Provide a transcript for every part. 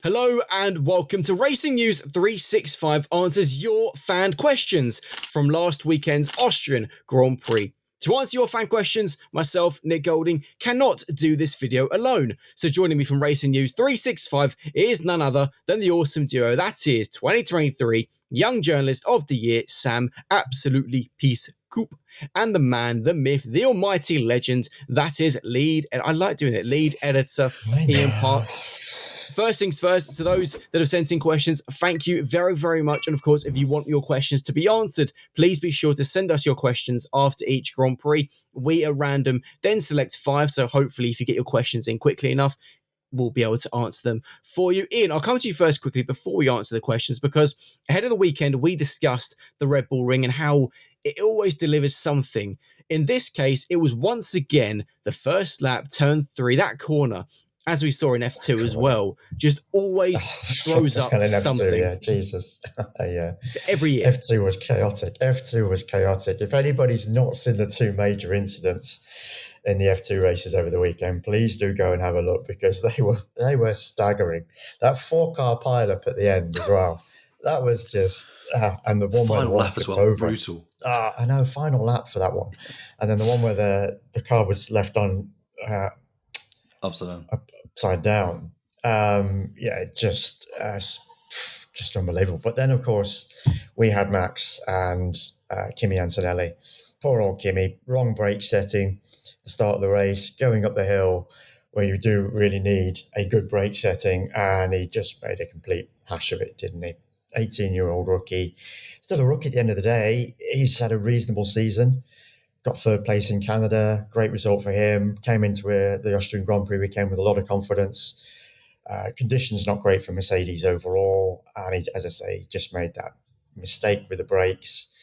Hello and welcome to Racing News 365 answers your fan questions from last weekend's Austrian Grand Prix. To answer your fan questions, myself, Nick Golding, cannot do this video alone. So joining me from Racing News 365 is none other than the awesome duo that is 2023 Young Journalist of the Year, Sam Absolutely Peace Coop, and the man, the myth, the almighty legend that is lead editor Ian Parks. First things first, to those that have sent in questions, thank you very, very much. And of course, if you want your questions to be answered, please be sure to send us your questions after each Grand Prix. We at random then select 5. So hopefully, if you get your questions in quickly enough, we'll be able to answer them for you. Ian, I'll come to you first quickly before we answer the questions, because ahead of the weekend, we discussed the Red Bull Ring and how it always delivers something. In this case, it was once again the first lap, turn 3, that corner, as we saw in F2 as well, just always throws up something. F2, yeah, Jesus. Yeah. Every year. F2 was chaotic. If anybody's not seen the 2 major incidents in the F2 races over the weekend, please do go and have a look, because they were staggering. That 4-car pile-up at the end as well. That was just... and the one final where lap as well, over. brutal. I know, final lap for that one. And then the one where the car was left on... upside down. Just unbelievable. But then, of course, we had Max and Kimi Antonelli. Poor old Kimi, wrong brake setting, the start of the race, going up the hill where you do really need a good brake setting, and he just made a complete hash of it, didn't he? 18-year-old rookie. Still a rookie at the end of the day. He's had a reasonable season. Got 3rd place in Canada. Great result for him. Came into the Austrian Grand Prix weekend with a lot of confidence. Conditions not great for Mercedes overall. And he, as I say, just made that mistake with the brakes.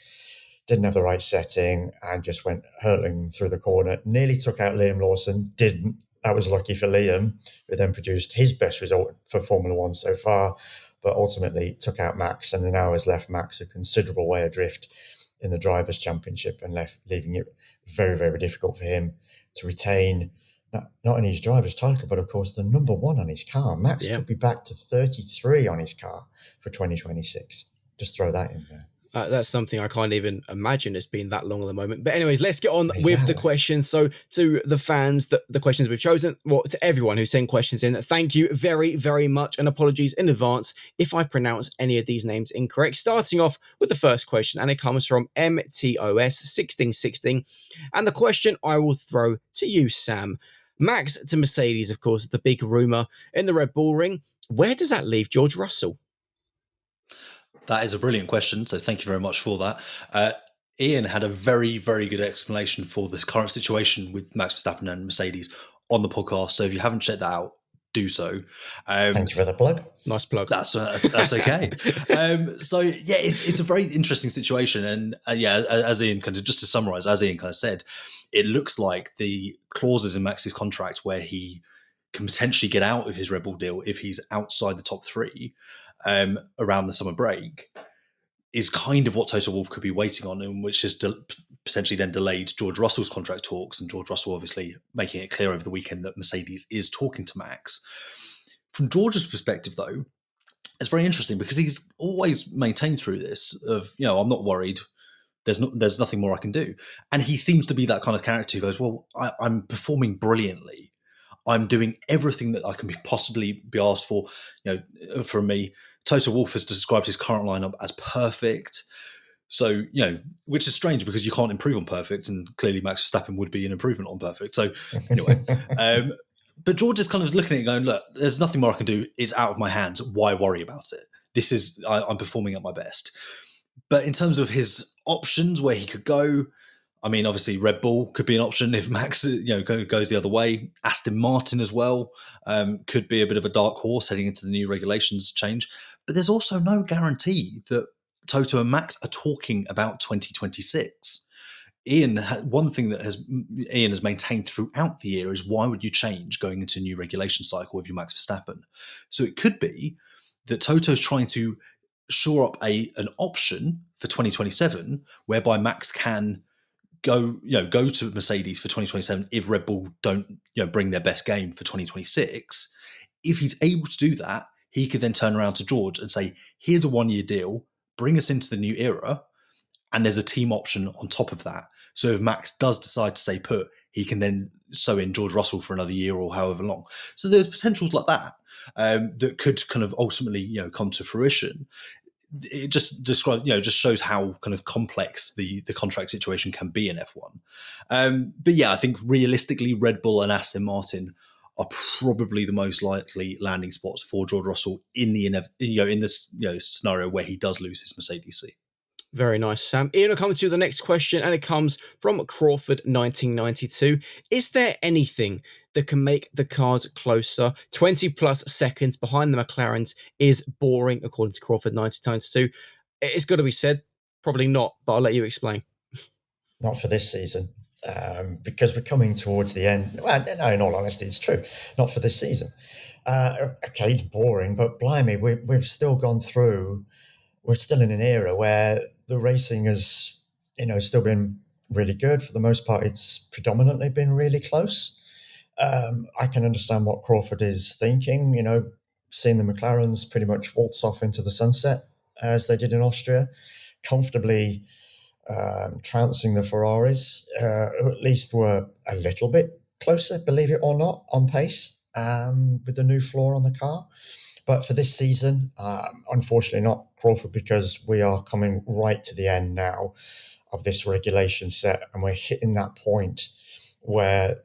Didn't have the right setting and just went hurtling through the corner. Nearly took out Liam Lawson. Didn't. That was lucky for Liam, who then produced his best result for Formula One so far. But ultimately took out Max, and now has left Max a considerable way adrift in the Drivers' Championship, and leaving it very, very difficult for him to retain not only his driver's title, but of course the number 1 on his car. Max could be back to 33 on his car for 2026. Just throw that in there. That's something I can't even imagine it's been that long at the moment. But anyways, let's get on with the questions. So to the fans, the questions we've chosen, to everyone who sent questions in, thank you very, very much, and apologies in advance if I pronounce any of these names incorrect. Starting off with the first question, and it comes from MTOS1616. And the question I will throw to you, Sam. Max to Mercedes, of course, the big rumour in the Red Bull Ring. Where does that leave George Russell? That is a brilliant question, so thank you very much for that. Ian had a very, very good explanation for this current situation with Max Verstappen and Mercedes on the podcast, so if you haven't checked that out, do so. Thank you for the plug. Nice plug. That's okay. So yeah, it's a very interesting situation, and as Ian kind of, just to summarise, as Ian kind of said, it looks like the clauses in Max's contract where he can potentially get out of his Red Bull deal if he's outside the top 3 around the summer break is kind of what Toto Wolff could be waiting on, and which has potentially then delayed George Russell's contract talks, and George Russell obviously making it clear over the weekend that Mercedes is talking to Max. From George's perspective, though, it's very interesting because he's always maintained through this of, I'm not worried. There's nothing more I can do. And he seems to be that kind of character who goes, well, I'm performing brilliantly. I'm doing everything that I can possibly be asked for, from me. Toto Wolff has described his current lineup as perfect. So, which is strange because you can't improve on perfect, and clearly Max Verstappen would be an improvement on perfect. So anyway, but George is kind of looking at it going, look, there's nothing more I can do. It's out of my hands. Why worry about it? I'm performing at my best. But in terms of his options where he could go, I mean, obviously Red Bull could be an option if Max, goes the other way. Aston Martin as well could be a bit of a dark horse heading into the new regulations change. But there's also no guarantee that Toto and Max are talking about 2026. One thing that Ian has maintained throughout the year is, why would you change going into a new regulation cycle with your Max Verstappen? So it could be that Toto's trying to shore up an option for 2027 whereby Max can go to Mercedes for 2027 if Red Bull don't bring their best game for 2026. If he's able to do that, he could then turn around to George and say, here's a 1-year deal, bring us into the new era, and there's a team option on top of that. So if Max does decide to stay put, he can then sew in George Russell for another year or however long. So there's potentials like that that could kind of ultimately, come to fruition. It just describes, just shows how kind of complex the contract situation can be in F1. But yeah, I think realistically, Red Bull and Aston Martin are probably the most likely landing spots for George Russell in this scenario where he does lose his Mercedes seat. Very nice, Sam. Ian, will come to the next question, and it comes from Crawford 1992. Is there anything that can make the cars closer? 20 plus seconds behind the McLarens is boring, according to Crawford 1992. It's got to be said, probably not, but I'll let you explain. Not for this season, because we're coming towards the end. Well, no, in all honesty, it's true. Not for this season. Okay, it's boring, but blimey, we've still gone through. We're still in an era where the racing has, still been really good. For the most part, it's predominantly been really close. I can understand what Crawford is thinking, seeing the McLarens pretty much waltz off into the sunset as they did in Austria, comfortably trouncing the Ferraris, who at least were a little bit closer, believe it or not, on pace with the new floor on the car. But for this season, unfortunately not Crawford, because we are coming right to the end now of this regulation set, and we're hitting that point where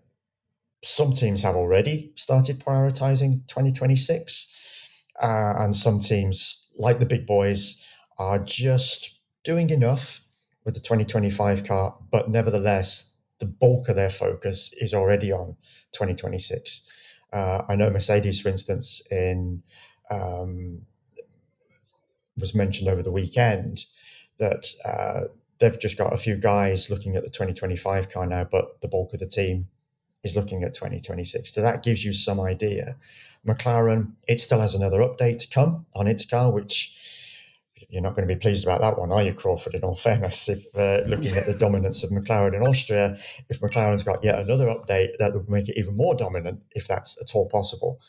some teams have already started prioritizing 2026, and some teams, like the big boys, are just doing enough with the 2025 car, but nevertheless, the bulk of their focus is already on 2026. I know Mercedes, for instance, was mentioned over the weekend that they've just got a few guys looking at the 2025 car now, but the bulk of the team is looking at 2026. So that gives you some idea. McLaren, it still has another update to come on its car, which you're not going to be pleased about that one, are you, Crawford, in all fairness? If looking at the dominance of McLaren in Austria, if McLaren's got yet another update, that would make it even more dominant, if that's at all possible.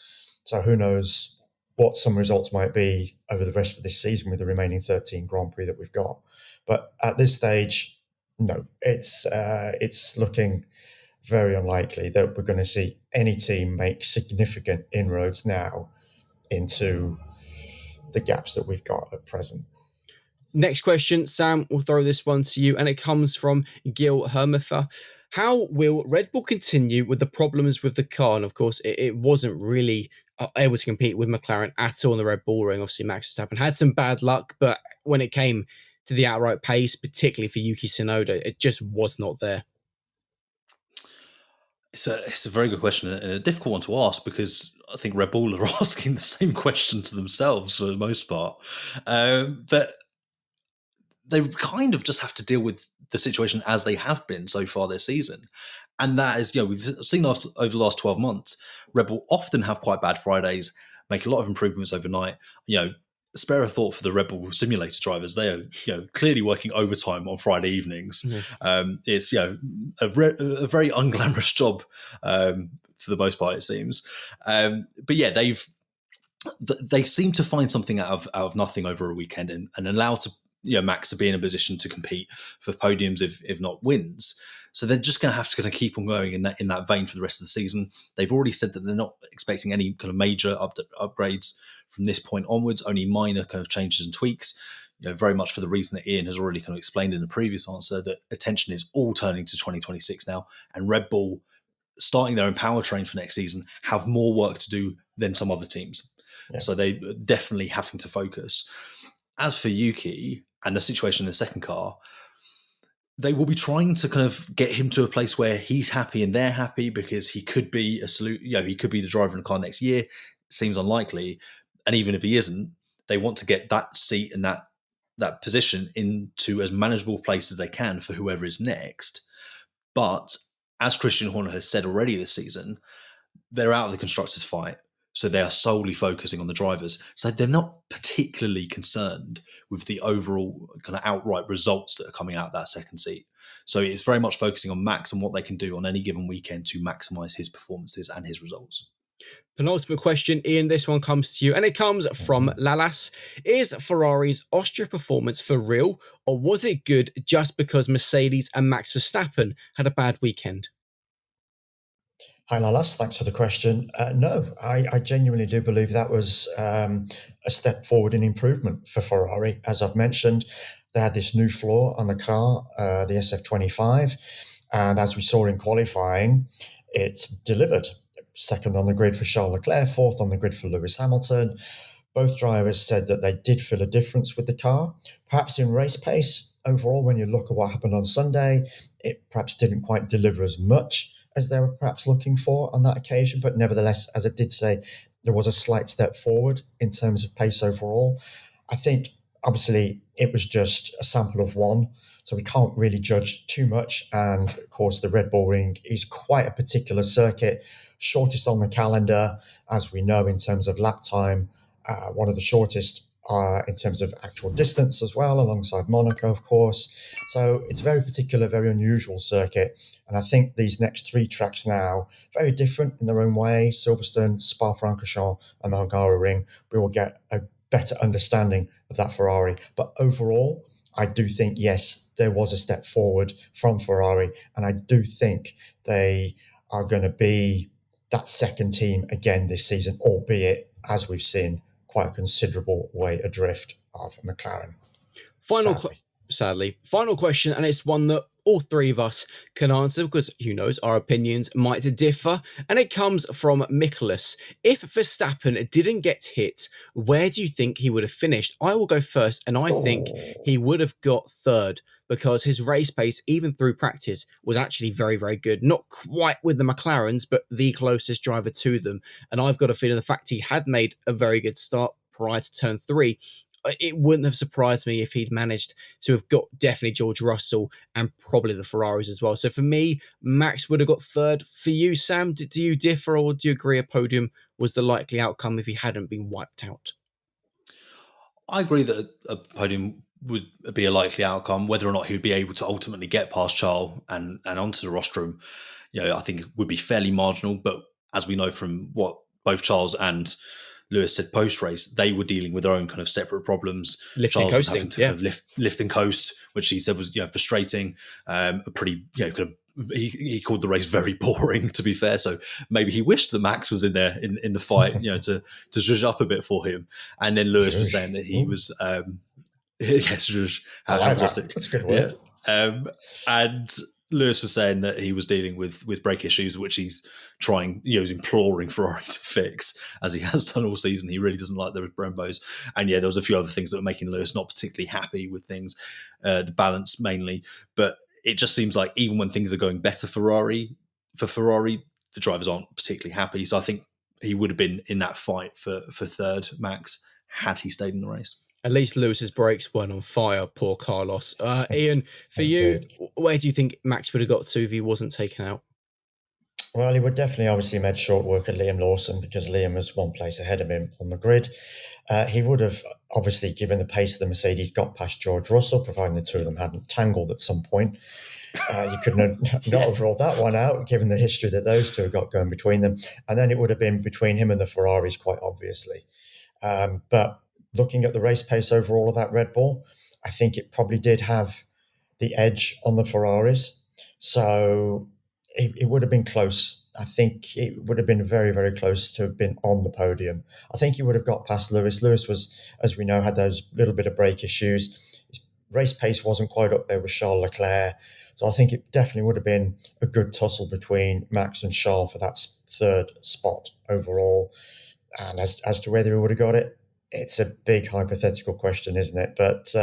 So who knows what some results might be over the rest of this season with the remaining 13 Grand Prix that we've got. But at this stage, no, it's looking very unlikely that we're going to see any team make significant inroads now into the gaps that we've got at present. Next question, Sam, we'll throw this one to you, and it comes from Gil Hermitha. How will Red Bull continue with the problems with the car? And of course, it wasn't really able to compete with McLaren at all in the Red Bull ring. Obviously, Max Verstappen had some bad luck, but when it came to the outright pace, particularly for Yuki Tsunoda, it just was not there. It's a very good question and a difficult one to ask, because I think Red Bull are asking the same question to themselves for the most part. But they kind of just have to deal with the situation as they have been so far this season. And that is, we've seen over the last 12 months, Red Bull often have quite bad Fridays, make a lot of improvements overnight. Spare a thought for the Red Bull simulator drivers. They are, clearly working overtime on Friday evenings. Mm-hmm. It's, a very unglamorous job for the most part, it seems. But yeah, they seem to find something out of nothing over a weekend and allow Max to be in a position to compete for podiums, if not wins. So they're just going to have to kind of keep on going in that vein for the rest of the season. They've already said that they're not expecting any kind of major upgrades from this point onwards, only minor kind of changes and tweaks, very much for the reason that Ian has already kind of explained in the previous answer, that attention is all turning to 2026 now, and Red Bull, starting their own powertrain for next season, have more work to do than some other teams. Yeah. So they definitely having to focus. As for Yuki and the situation in the second car, they will be trying to kind of get him to a place where he's happy and they're happy, because he could be he could be the driver in the car next year. It seems unlikely. And even if he isn't, they want to get that seat and that position into as manageable place as they can for whoever is next. But as Christian Horner has said already this season, they're out of the constructors' fight. So they are solely focusing on the drivers. So they're not particularly concerned with the overall kind of outright results that are coming out of that second seat. So it's very much focusing on Max and what they can do on any given weekend to maximize his performances and his results. Penultimate question, Ian, this one comes to you, and it comes from Lalas. Is Ferrari's Austria performance for real, or was it good just because Mercedes and Max Verstappen had a bad weekend? Hi, Lalas. Thanks for the question. No, I genuinely do believe that was a step forward in improvement for Ferrari. As I've mentioned, they had this new floor on the car, the SF25, and as we saw in qualifying, it's delivered. Second on the grid for Charles Leclerc, fourth on the grid for Lewis Hamilton. Both drivers said that they did feel a difference with the car. Perhaps in race pace, overall, when you look at what happened on Sunday, it perhaps didn't quite deliver as much as they were perhaps looking for on that occasion. But nevertheless, as I did say, there was a slight step forward in terms of pace overall. I think, obviously, it was just a sample of one, so we can't really judge too much. And, of course, the Red Bull Ring is quite a particular circuit, shortest on the calendar, as we know, in terms of lap time, one of the shortest in terms of actual distance as well, alongside Monaco, of course. So it's a very particular, very unusual circuit. And I think these next three tracks now, very different in their own way, Silverstone, Spa-Francorchamps, and the Hungaroring, we will get a better understanding of that Ferrari. But overall, I do think, yes, there was a step forward from Ferrari. And I do think they are going to be that second team again this season, albeit, as we've seen, quite a considerable way adrift of McLaren. Sadly, final question, and it's one that all three of us can answer because, who knows, our opinions might differ. And it comes from Nicholas. If Verstappen didn't get hit, where do you think he would have finished? I will go first, and I think he would have got third because his race pace, even through practice, was actually very, very good. Not quite with the McLarens, but the closest driver to them. And I've got a feeling the fact he had made a very good start prior to turn 3, it wouldn't have surprised me if he'd managed to have got definitely George Russell and probably the Ferraris as well. So for me, Max would have got third. For you, Sam, do you differ, or do you agree a podium was the likely outcome if he hadn't been wiped out? I agree that a podium would be a likely outcome. Whether or not he would be able to ultimately get past Charles and onto the rostrum, I think it would be fairly marginal. But as we know from what both Charles and Lewis said post-race, they were dealing with their own kind of separate problems. Charles was having to kind of lift and coast, which he said was frustrating. A pretty kind of he called the race very boring, to be fair. So maybe he wished that Max was in there in the fight, to zhuzh up a bit for him. And then Lewis was saying that he was yes, zhuzh. I like that. That's a good word. Yeah. And Lewis was saying that he was dealing with brake issues, which he's trying, he's imploring Ferrari to fix, as he has done all season. He really doesn't like the Brembos. And there was a few other things that were making Lewis not particularly happy with things, the balance mainly. But it just seems like even when things are going better for Ferrari, the drivers aren't particularly happy. So I think he would have been in that fight for third, Max, had he stayed in the race. At least Lewis's brakes weren't on fire, poor Carlos. Ian, for you, where do you think Max would have got to if he wasn't taken out? Well, he would definitely obviously made short work of Liam Lawson because Liam was one place ahead of him on the grid. He would have obviously, given the pace of the Mercedes, got past George Russell, providing the two of them hadn't tangled at some point. You couldn't not have ruled that one out, given the history that those two have got going between them. And then it would have been between him and the Ferraris, quite obviously. But looking at the race pace overall of that Red Bull, I think it probably did have the edge on the Ferraris. So it would have been close. I think it would have been very, very close to have been on the podium. I think he would have got past Lewis. Lewis was, as we know, had those little bit of brake issues. His race pace wasn't quite up there with Charles Leclerc. So I think it definitely would have been a good tussle between Max and Charles for that third spot overall. And as to whether he would have got it, it's a big hypothetical question, isn't it? But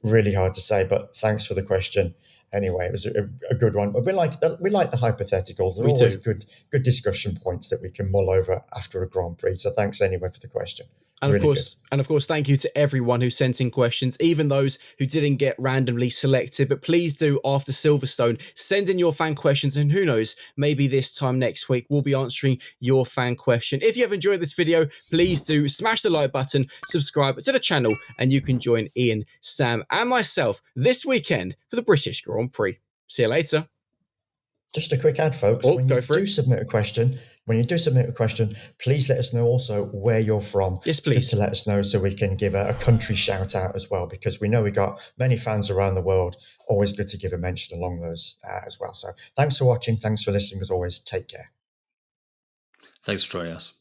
really hard to say. But thanks for the question. Anyway, it was a good one. But we like the hypotheticals. They're always good discussion points that we can mull over after a Grand Prix. So thanks anyway for the question. And of course, thank you to everyone who sent in questions, even those who didn't get randomly selected. But please do, after Silverstone, send in your fan questions. And who knows, maybe this time next week, we'll be answering your fan question. If you have enjoyed this video, please do smash the like button, subscribe to the channel, and you can join Ian, Sam, and myself this weekend for the British Grand Prix. See you later. Just a quick ad, folks. When you do submit a question, when you do submit a question, please let us know also where you're from. Yes, It's good please. to let us know so we can give a country shout out as well, because we know we got many fans around the world. Always good to give a mention along those as well. So thanks for watching. Thanks for listening. As always, take care. Thanks for joining us.